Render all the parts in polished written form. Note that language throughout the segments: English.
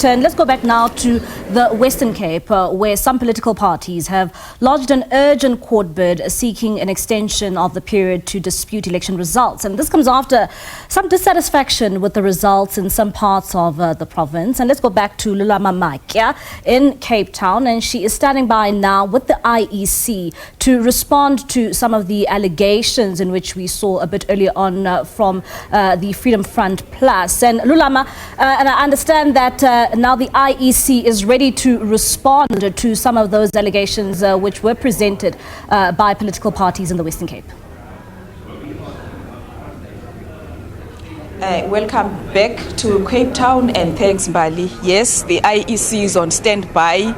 And let's go back now to the Western Cape, where some political parties have lodged an urgent court bid seeking an extension of the period to dispute election results. And this comes after some dissatisfaction with the results in some parts of the province. And let's go back to Lulama Matya in Cape Town. And she is standing by now with the IEC to respond to some of the allegations in which we saw a bit earlier on from the Freedom Front Plus. And Lulama, and I understand that now the IEC is ready to respond to some of those allegations which were presented by political parties in the Western Cape. Welcome back to Cape Town and thanks, Bali. Yes, the IEC is on standby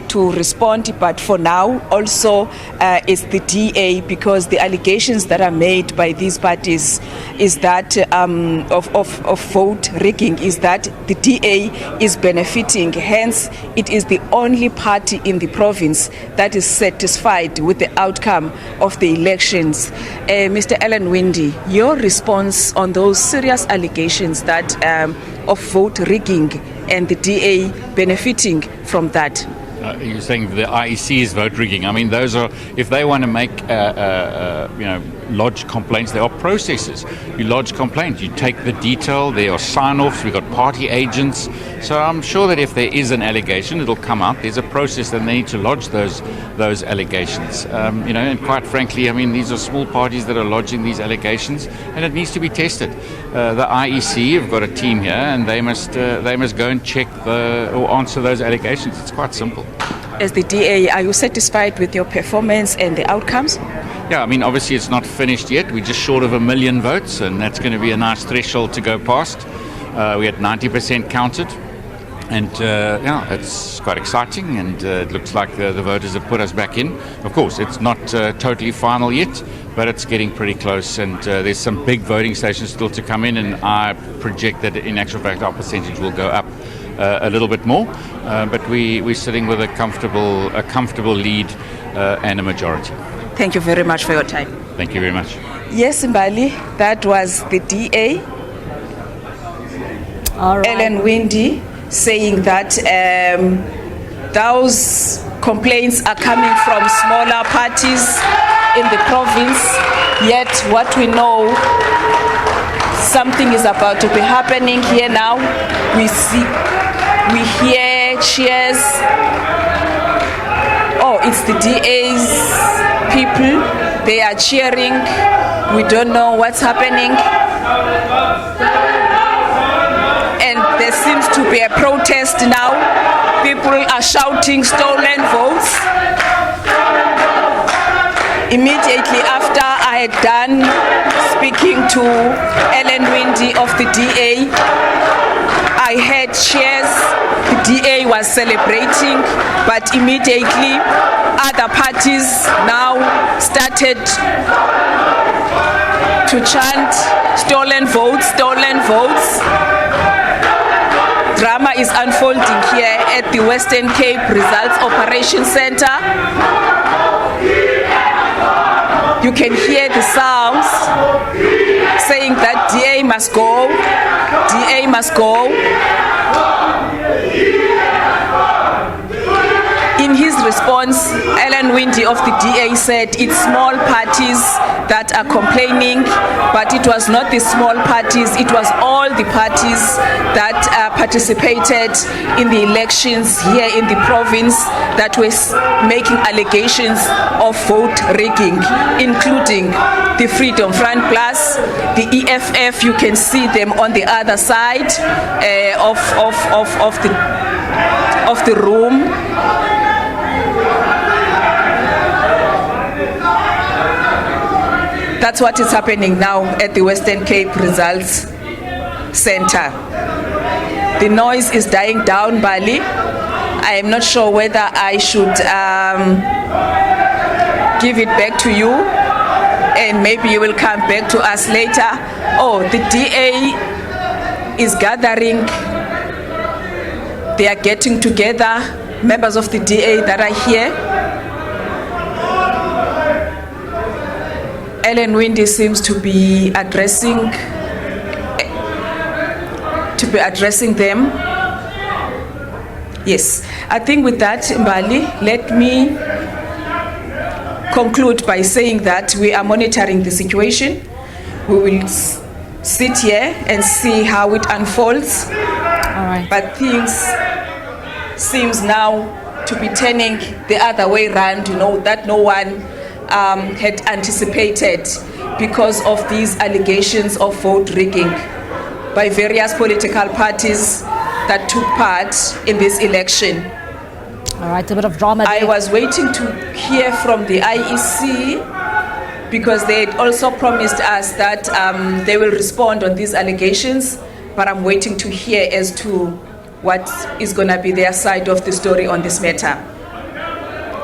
to respond, but for now also it's the DA, because the allegations that are made by these parties is that of vote rigging is that the DA is benefiting. Hence, it is the only party in the province that is satisfied with the outcome of the elections. Mr. Alan Windy, your response on those serious allegations that of vote rigging and the DA benefiting from that? You're saying the IEC is vote rigging. I mean, those are, if they want to make, lodge complaints, there are processes. You lodge complaints, you take the detail, there are sign-offs, we've got party agents. So I'm sure that if there is an allegation, it'll come out. There's a process and they need to lodge those allegations. And quite frankly, I mean, these are small parties that are lodging these allegations and it needs to be tested. The IEC have got a team here and they must go and check or answer those allegations. It's quite simple. As the DA, are you satisfied with your performance and the outcomes? Yeah, I mean, obviously it's not finished yet. We're just short of 1 million votes, and that's going to be a nice threshold to go past. We had 90% counted, and it's quite exciting, and it looks like the voters have put us back in. Of course, it's not totally final yet, but it's getting pretty close, and there's some big voting stations still to come in, and I project that in actual fact our percentage will go up a little bit more, but we're sitting with a comfortable lead and a majority. Thank you very much for your time. Thank you very much. Yes, Mbali, that was the DA, All right. Alan Windy, saying that those complaints are coming from smaller parties in the province, yet what we know, something is about to be happening here now. We hear cheers. Oh, it's the DA's people. They are cheering. We don't know what's happening. And there seems to be a protest now. People are shouting stolen votes. Immediately after I had done speaking to Alan Windy of the DA, I heard cheers. The DA was celebrating, but immediately other parties now started to chant stolen votes, stolen votes. Drama is unfolding here at the Western Cape Results Operation Center. You can hear the sounds saying that DA must go, DA must go. In his response, Alan Windy of the DA said it's small parties that are complaining, but it was not the small parties, it was all the parties that participated in the elections here in the province that were making allegations of vote rigging, including the Freedom Front Plus, the EFF. You can see them on the other side of the room. That's what is happening now at the Western Cape Results Center. The noise is dying down, Bali. I am not sure whether I should give it back to you and maybe you will come back to us later. Oh, the DA is gathering. They are getting together, members of the DA that are here. Alan Windy seems to be addressing them. Yes, I think with that, Mbali, let me conclude by saying that we are monitoring the situation. We will sit here and see how it unfolds. All right. But things seems now to be turning the other way around, that no one had anticipated because of these allegations of vote rigging by various political parties that took part in this election. All right, a bit of drama there. I was waiting to hear from the IEC because they had also promised us that they will respond on these allegations, but I'm waiting to hear as to what is going to be their side of the story on this matter.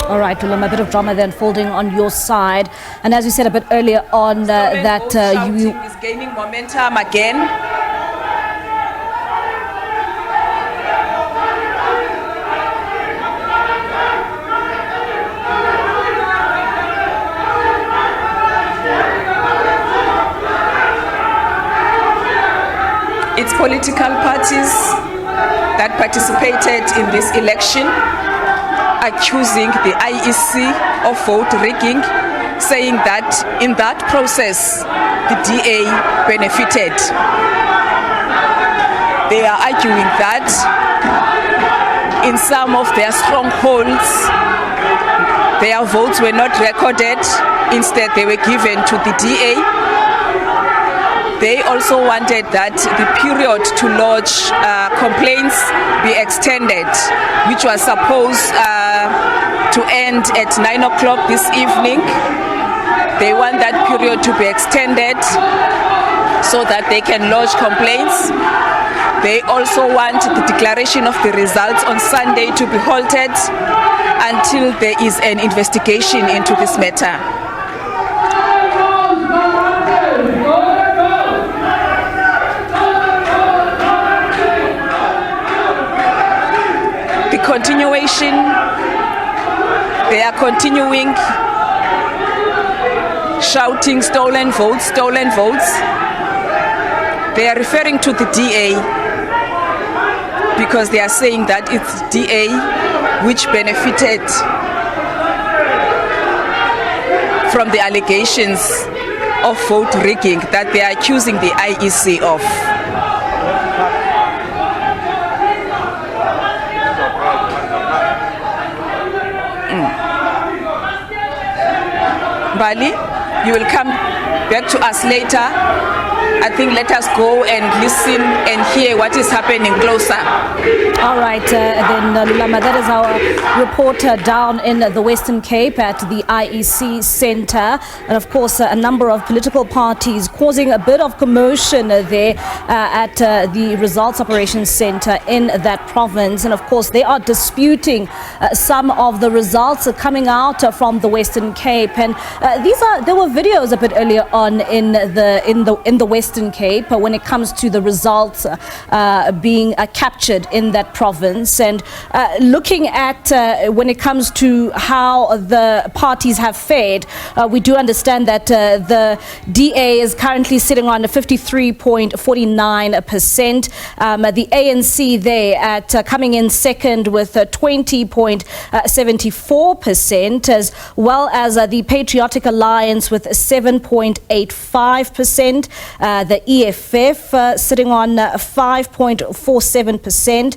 All right, Lulama, a bit of drama then folding on your side. And as you said a bit earlier on, that you is gaining momentum again. It's political parties that participated in this election accusing the IEC of vote rigging, saying that in that process the DA benefited. They are arguing that in some of their strongholds their votes were not recorded, instead they were given to the DA. They also wanted that the period to lodge complaints be extended, which was supposed to end at 9 o'clock this evening. They want that period to be extended so that they can lodge complaints. They also want the declaration of the results on Sunday to be halted until there is an investigation into this matter. Continuation, they are continuing shouting stolen votes, stolen votes. They are referring to the DA because they are saying that it's DA which benefited from the allegations of vote rigging that they are accusing the IEC of. Bali, you will come back to us later. I think let us go and listen and hear what is happening closer. All right, then Lulama, that is our reporter down in the Western Cape at the IEC Centre. And of course, a number of political parties causing a bit of commotion there at the Results Operations Centre in that province. And of course, they are disputing some of the results coming out from the Western Cape. And there were videos a bit earlier on in the Western Cape when it comes to the results being captured in that province, and looking at when it comes to how the parties have fared, we do understand that the DA is currently sitting on 53.49%, the ANC there at coming in second with 20.74%, as well as the Patriotic Alliance with 7.85%, the EFF sitting on 5.47%,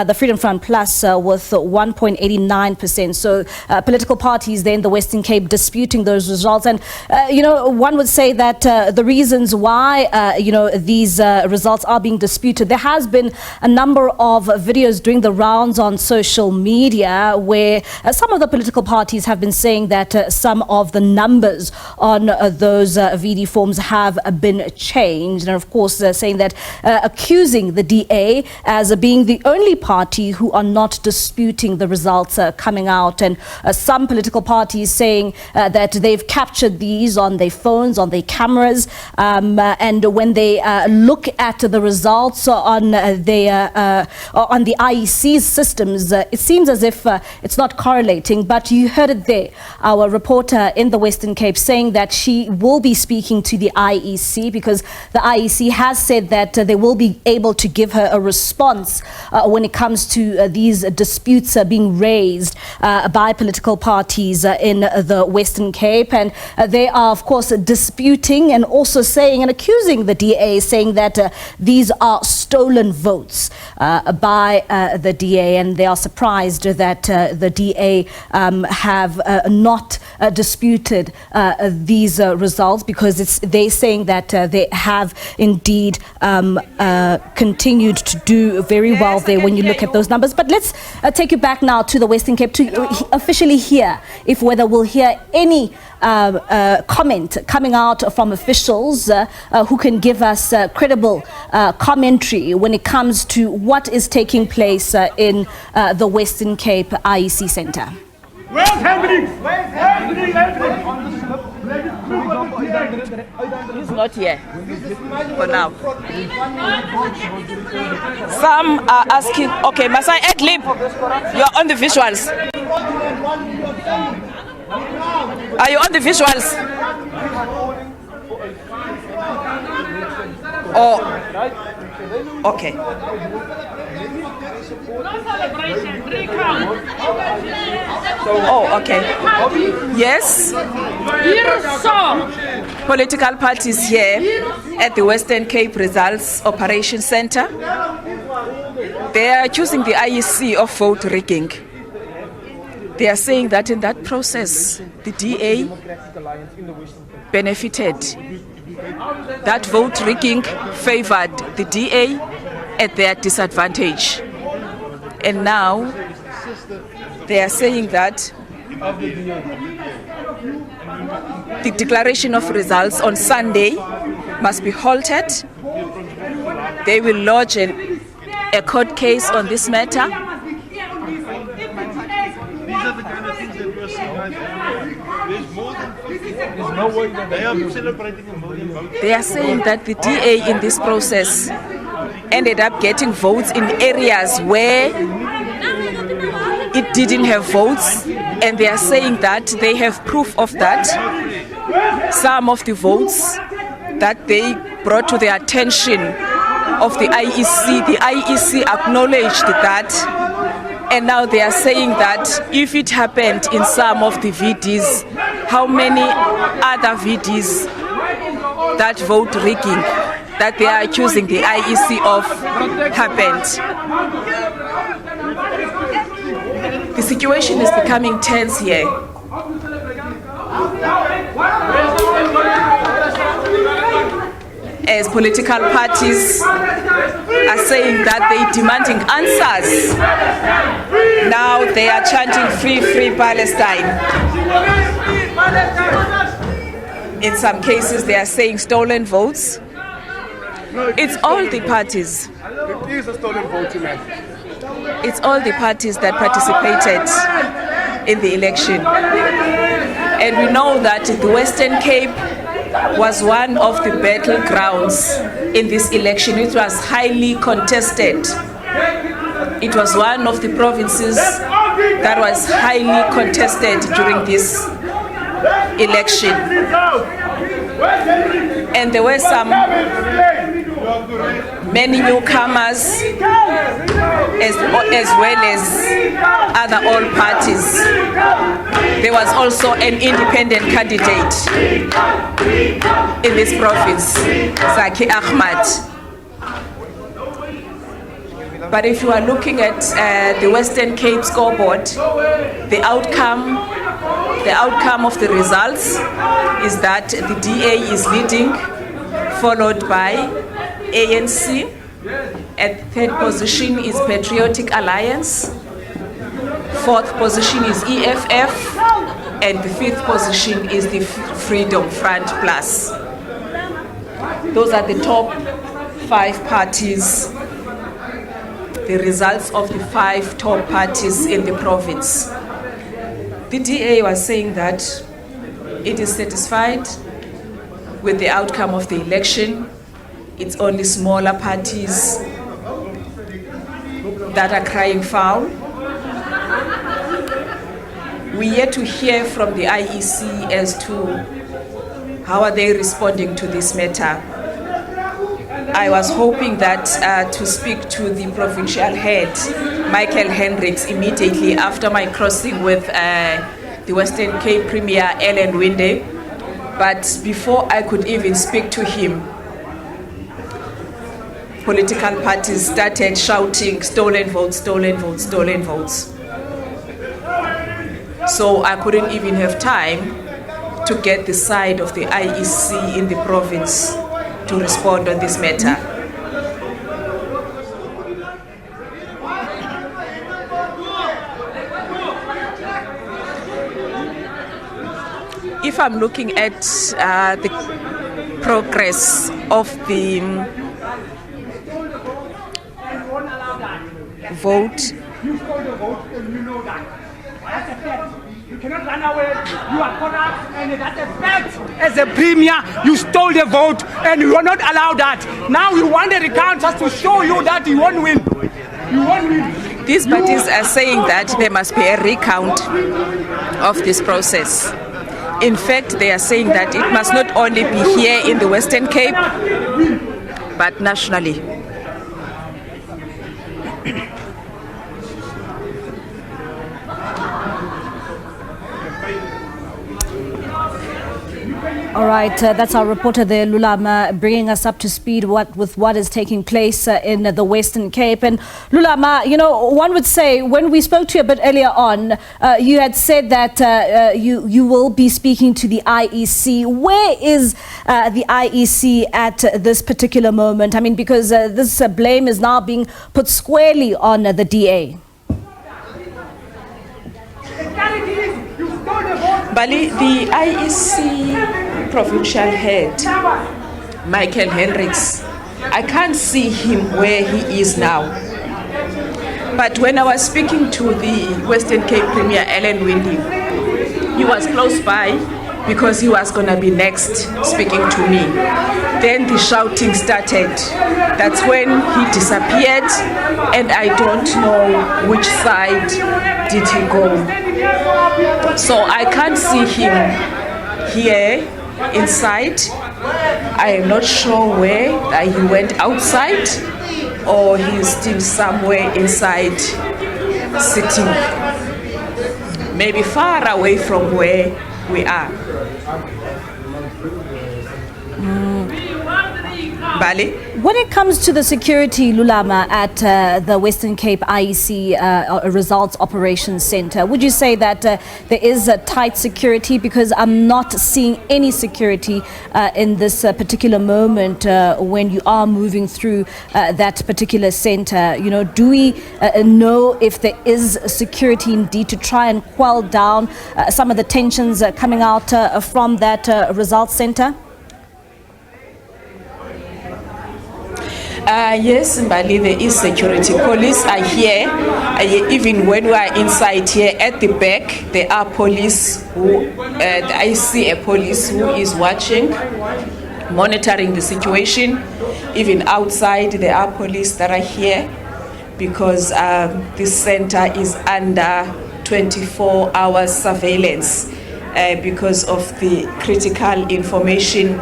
the Freedom Front Plus with 1.89%. So political parties there in the Western Cape disputing those results. And, one would say that the reasons why, these results are being disputed, there has been a number of videos doing the rounds on social media where some of the political parties have been saying that some of the numbers on those VD forms have been changed. And of course, saying that accusing the DA as being the only party who are not disputing the results coming out. And some political parties saying that they've captured these on their phones, on their cameras. And when they look at the results on the IEC's systems, it seems as if it's not correlating. But you heard it there, our reporter in the Western Cape saying that she will be speaking to the IEC because the IEC has said that they will be able to give her a response when it comes to these disputes being raised by political parties in the Western Cape. And they are, of course, disputing and also saying and accusing the DA, saying that these are stolen votes by the DA, and they are surprised that the DA have not disputed these results, because they're saying that they have indeed continued to do very well there when you look at those numbers. But let's take you back now to the Western Cape to officially hear if whether we'll hear any comment coming out from officials who can give us credible commentary when it comes to what is taking place in the Western Cape IEC Centre. Where's happening? He's not here for now. Some are asking, okay, must I ad lib? You're on the visuals. Are you on the visuals? Oh, okay. Oh, okay. Yes. Political parties here at the Western Cape Results Operation Center. They are accusing the IEC of vote rigging. They are saying that in that process, the DA benefited. That vote rigging favored the DA at their disadvantage. And now they are saying that the declaration of results on Sunday must be halted. They will lodge a court case on this matter. These are the kind of things that we're seeing. There's more than 50. There's no way that they are celebrating 1 million votes. They are saying that the DA in this process ended up getting votes in areas where it didn't have votes, and they are saying that they have proof of that. Some of the votes that they brought to the attention of the IEC acknowledged that. And now they are saying that if it happened in some of the VDs, how many other VDs that vote rigging that they are accusing the IEC of happened. The situation is becoming tense here. As political parties are saying that they're demanding answers. Now they are chanting free, free Palestine. In some cases they are saying stolen votes. It's all the parties. It is a stolen vote tonight. It's all the parties that participated in the election. And we know that the Western Cape was one of the battlegrounds in this election. It was highly contested. It was one of the provinces that was highly contested during this election. And there were many newcomers as well as other all parties. There was also an independent candidate in this province, Zaki Ahmad. But if you are looking at the Western Cape scoreboard, the outcome of the results is that the DA is leading, followed by ANC. At third position is Patriotic Alliance. Fourth position is EFF. And the fifth position is the Freedom Front Plus. Those are the top 5 parties, the results of the 5 top parties in the province. The DA was saying that it is satisfied with the outcome of the election. It's only smaller parties that are crying foul. We yet to hear from the IEC as to how are they responding to this matter. I was hoping that to speak to the provincial head, Michael Hendricks, immediately after my crossing with the Western Cape Premier, Ellen Winde. But before I could even speak to him, political parties started shouting, stolen votes, stolen votes, stolen votes. So I couldn't even have time to get the side of the IEC in the province to respond on this matter. If I'm looking at the progress of the vote, You stole the vote and you know that. That's a fact. You cannot run away. You are caught up and that's a fact. As a premier, you stole the vote and you are not allowed that. Now you want the recount just to show you that you won't win. You won't win. These parties are saying that there must be a recount of this process. In fact, they are saying that it must not only be here in the Western Cape, but nationally. All right, that's our reporter there, Lulama, bringing us up to speed with what is taking place in the Western Cape. And Lulama, you know, one would say, when we spoke to you a bit earlier on, you had said that you will be speaking to the IEC. Where is the IEC at this particular moment? I mean, because this blame is now being put squarely on the DA. Bali, the IEC provincial head, Michael Hendricks, I can't see him where he is now. But when I was speaking to the Western Cape Premier, Ellen Winde, he was close by because he was going to be next speaking to me. Then the shouting started. That's when he disappeared, and I don't know which side did he go. So I can't see him here inside. I am not sure where he went outside or he's still somewhere inside sitting, maybe far away from where we are. Bali? When it comes to the security, Lulama, at the Western Cape IEC Results Operations Center, would you say that there is a tight security? Because I'm not seeing any security in this particular moment when you are moving through that particular center. You know, do we know if there is security indeed to try and quell down some of the tensions coming out from that results center? Yes, Mbali, there is security. Police are here. Even when we are inside here at the back, there are police who, I see a police who is watching, monitoring the situation. Even outside, there are police that are here because this center is under 24-hour surveillance because of the critical information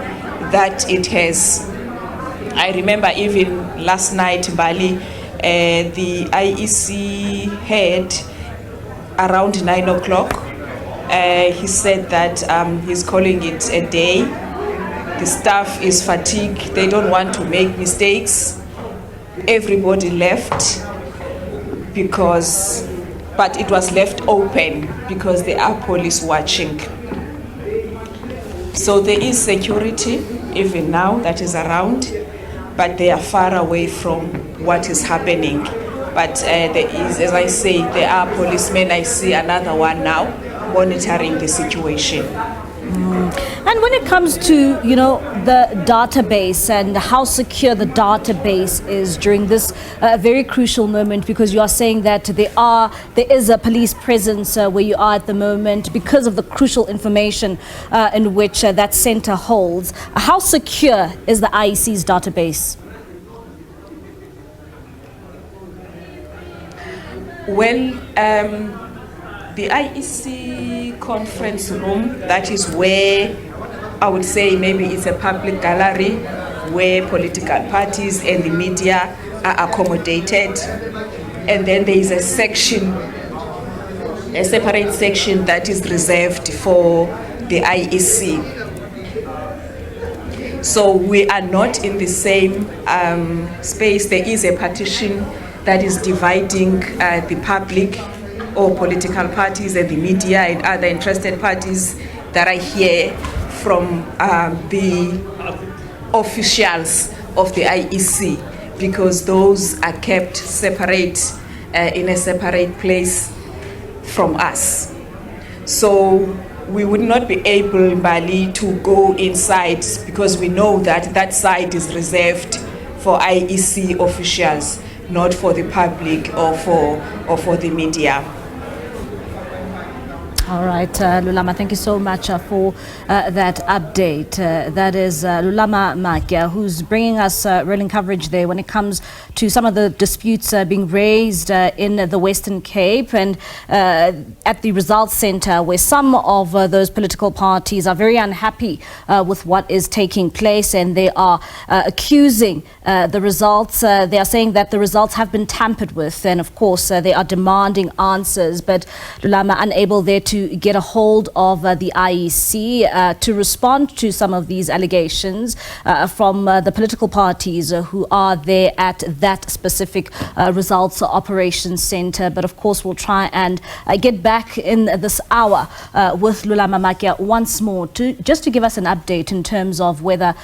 that it has. I remember even last night, Bali, the IEC head, around 9 o'clock, he said that he's calling it a day. The staff is fatigued. They don't want to make mistakes. Everybody left but it was left open because there are police watching. So there is security even now that is around, but they are far away from what is happening. But there is, as I say, there are policemen. I see another one now monitoring the situation. And when it comes to, you know, the database and how secure the database is during this very crucial moment, because you are saying that there is a police presence where you are at the moment because of the crucial information in which that center holds. How secure is the IEC's database? Well, the IEC conference room, that is where I would say maybe it's a public gallery. where political parties and the media are accommodated. And then there is a separate section that is reserved for the IEC. So we are not in the same space. There is a partition that is dividing the public or political parties and the media and other interested parties that are here from the officials of the IEC, because those are kept separate in a separate place from us. So we would not be able, Bali, to go inside because we know that that side is reserved for IEC officials, not for the public or for the media. All right, Lulama, thank you so much for that update. That is Lulama Matya, who's bringing us rolling coverage there when it comes to some of the disputes being raised in the Western Cape and at the Results Centre, where some of those political parties are very unhappy with what is taking place, and they are accusing the results. They are saying that the results have been tampered with, and of course they are demanding answers. But Lulama unable there to get a hold of the IEC to respond to some of these allegations from the political parties who are there at that specific Results Operations Centre. But of course we'll try and get back in this hour with Lulama Matya once more just to give us an update in terms of whether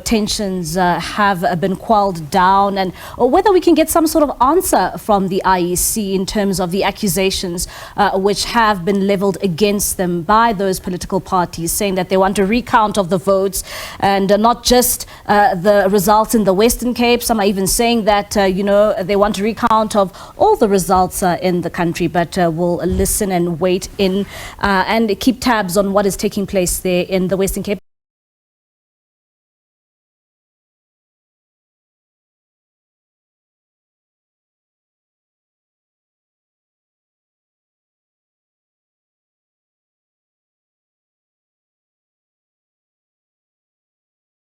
tensions have been quelled down, and or whether we can get some sort of answer from the IEC in terms of the accusations which have been levelled against them by those political parties, saying that they want a recount of the votes and not just the results in the Western Cape. Some are even saying that they want a recount of all the results in the country. But we'll listen and wait in and keep tabs on what is taking place there in the Western Cape.